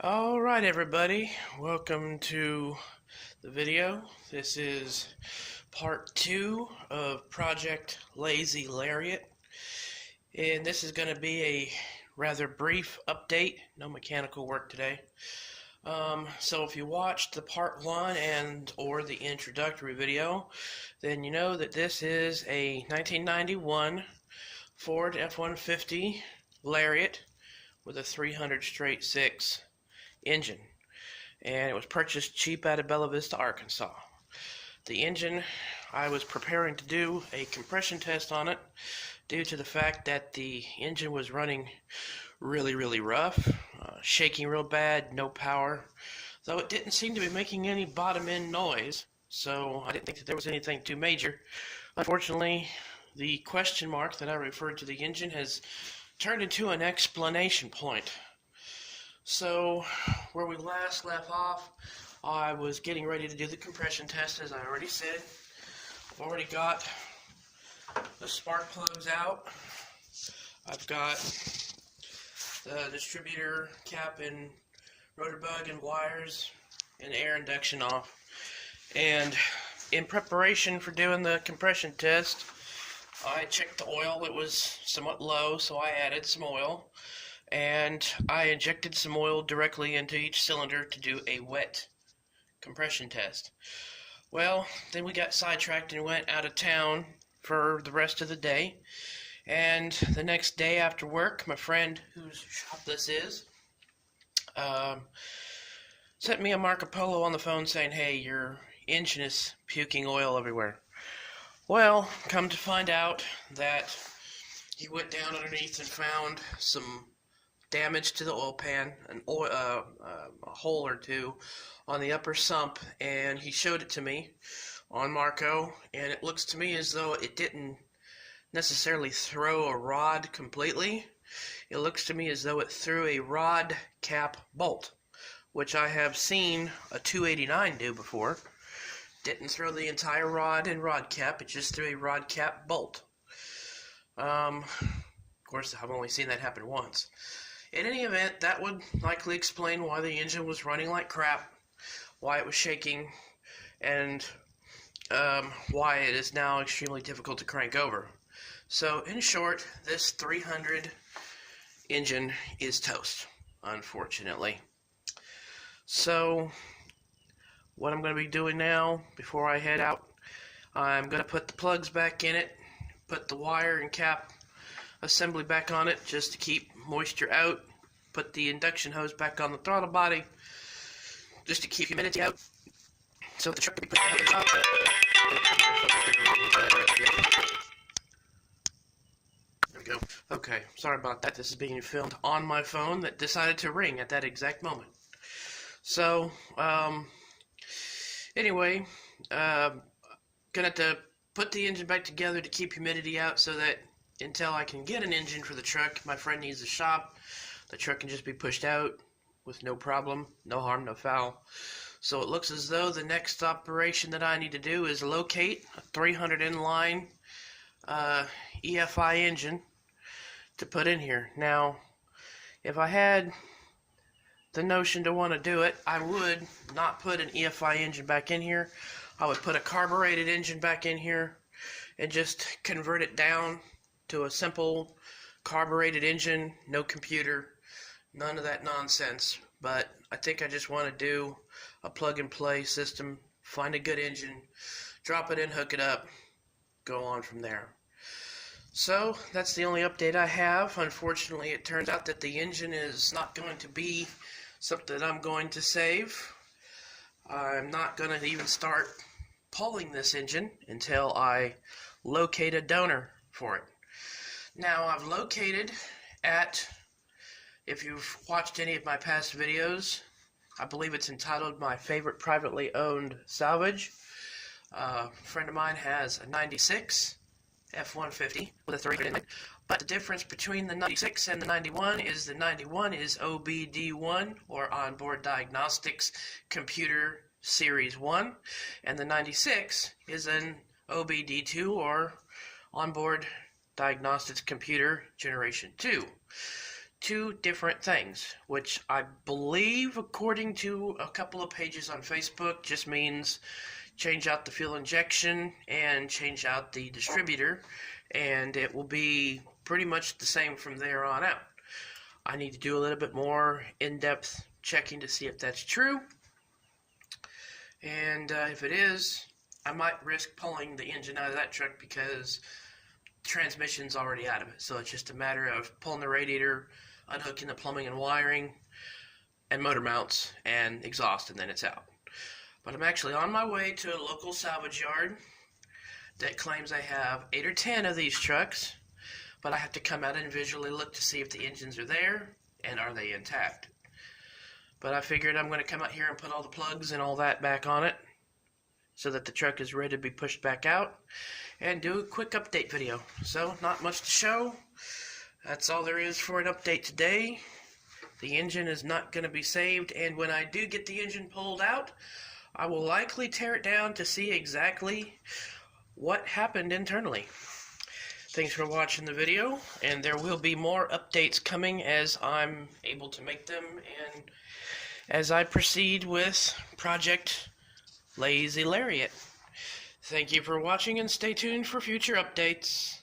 Alright everybody, welcome to the video. This is part 2 of Project Lazy Lariat, and this is going to be a rather brief update. No mechanical work today. So if you watched the part 1 and or the introductory video, then you know that this is a 1991 Ford F-150 Lariat with a 300 straight 6 engine, and it was purchased cheap out of Bella Vista, Arkansas. The engine, I was preparing to do a compression test on it due to the fact that the engine was running really rough, shaking real bad, no power, though it didn't seem to be making any bottom end noise, so I didn't think that there was anything too major. Unfortunately, the question mark that I referred to the engine has turned into an explanation point. So, where we last left off, I was getting ready to do the compression test, as I already said. I've already got the spark plugs out. I've got the distributor cap and rotor bug and wires and air induction off. And in preparation for doing the compression test, I checked the oil. It was somewhat low, so I added some oil. And I injected some oil directly into each cylinder to do a wet compression test. Well, then we got sidetracked and went out of town for the rest of the day. And the next day after work, my friend whose shop this is sent me a Marco Polo on the phone saying, "Hey, your engine is puking oil everywhere." Well, come to find out that he went down underneath and found some damage to the oil pan, a hole or two on the upper sump, and he showed it to me on Marco, and it looks to me as though it didn't necessarily throw a rod completely. It looks to me as though it threw a rod cap bolt, which I have seen a 289 do before. Didn't throw the entire rod and rod cap, it just threw a rod cap bolt. Of course, I've only seen that happen once. In any event, that would likely explain why the engine was running like crap, why it was shaking, and why it is now extremely difficult to crank over. So, in short, this 300 engine is toast, unfortunately. So, what I'm going to be doing now, before I head out, I'm going to put the plugs back in it, put the wire and cap assembly back on it just to keep moisture out, put the induction hose back on the throttle body just to keep humidity out, so the truck can be pushed out the top. There we go. Okay, sorry about that. This is being filmed on my phone that decided to ring at that exact moment. So, anyway, gonna have to put the engine back together to keep humidity out so that until I can get an engine for the truck, my friend needs a shop, the truck can just be pushed out with no problem, no harm, no foul. So it looks as though the next operation that I need to do is locate a 300 inline EFI engine to put in here. Now, if I had the notion to want to do it, I would not put an EFI engine back in here. I would put a carbureted engine back in here and just convert it down to a simple carbureted engine, no computer, none of that nonsense. But I think I just want to do a plug-and-play system, find a good engine, drop it in, hook it up, go on from there. So that's the only update I have. Unfortunately, it turns out that the engine is not going to be something that I'm going to save. I'm not going to even start pulling this engine until I locate a donor for it. Now, I've located at, if you've watched any of my past videos, I believe it's entitled My Favorite Privately Owned Salvage. A friend of mine has a 96 F-150 with a 300 inline, but the difference between the 96 and the 91 is the 91 is OBD1, or Onboard Diagnostics Computer Series 1, and the 96 is an OBD2, or Onboard Diagnostics Computer Generation 2. two different things, which I believe, according to a couple of pages on Facebook, just means change out the fuel injection and change out the distributor, and it will be pretty much the same from there on out. I need to do a little bit more in-depth checking to see if that's true, and if it is, I might risk pulling the engine out of that truck because the transmission's already out of it. So it's just a matter of pulling the radiator, unhooking the plumbing and wiring, and motor mounts and exhaust, and then it's out. But I'm actually on my way to a local salvage yard that claims I have 8 or 10 of these trucks, but I have to come out and visually look to see if the engines are there and are they intact. But I figured I'm going to come out here and put all the plugs and all that back on it so that the truck is ready to be pushed back out, and do a quick update video. So, not much to show. That's all there is for an update today. The engine is not going to be saved, and when I do get the engine pulled out, I will likely tear it down to see exactly what happened internally. Thanks for watching the video, and there will be more updates coming as I'm able to make them and as I proceed with Project Lazy Lariat. Thank you for watching, and stay tuned for future updates.